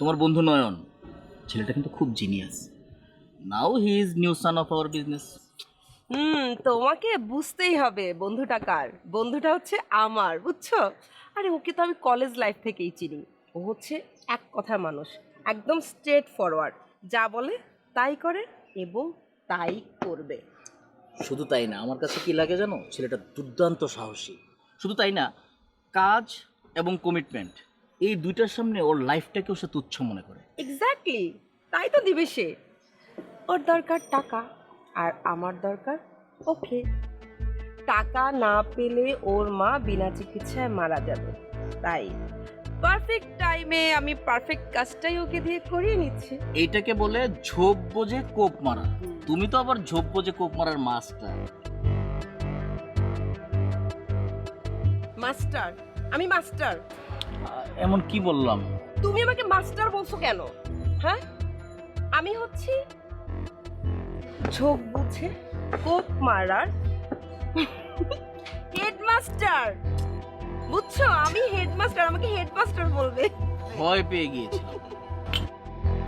তোমার বন্ধু নয়ন ছেলেটা কিন্তু খুব genius. Now he is new son of our business. তোমাকে বুঝতেই হবে বন্ধুটা কার। বন্ধুটা হচ্ছে আমার, বুঝছো? আরে ওকে তো আমি কলেজ লাইফ থেকেই চিনি। ও হচ্ছে এক কথার মানুষ, একদম স্ট্রেট ফরওয়ার্ড, যা বলে তাই করে এবং তাই করবে। শুধু তাই না, আমার কাছে কি লাগে জানো, ছেলেটা দুর্দান্ত সাহসী। শুধু তাই না, কাজ এবং কমিটমেন্ট এই দুইটার সামনে ওর লাইফটাকেও সে তুচ্ছ মনে করে। এক্স্যাক্টলি, তাই তো দিবে সে। ওর দরকার টাকা, আর আমার দরকার ওকে। টাকা না পেলে ওর মা বিনা চিকিৎসায় মারা যাবে, তাই পারফেক্ট টাইমে আমি পারফেক্ট কাজটাই ওকে দিয়ে করিয়ে নিচ্ছি। এইটাকে বলে ঝোপ বোঝে কোপ মারা। তুমি তো আবার ঝোপ বোঝে কোপ মারার মাস্টার। মাস্টার? আমি মাস্টার? এমন কি বললাম? তুমি আমাকে মাস্টার বলছো কেন? হ্যাঁ, আমি হচ্ছি ঝোপ বুঝে কোপ মারার হেডমাস্টার। বুঝছো, আমি হেডমাস্টার, আমাকে হেডমাস্টার বলবে। ভয় পেয়ে গিয়েছিলাম।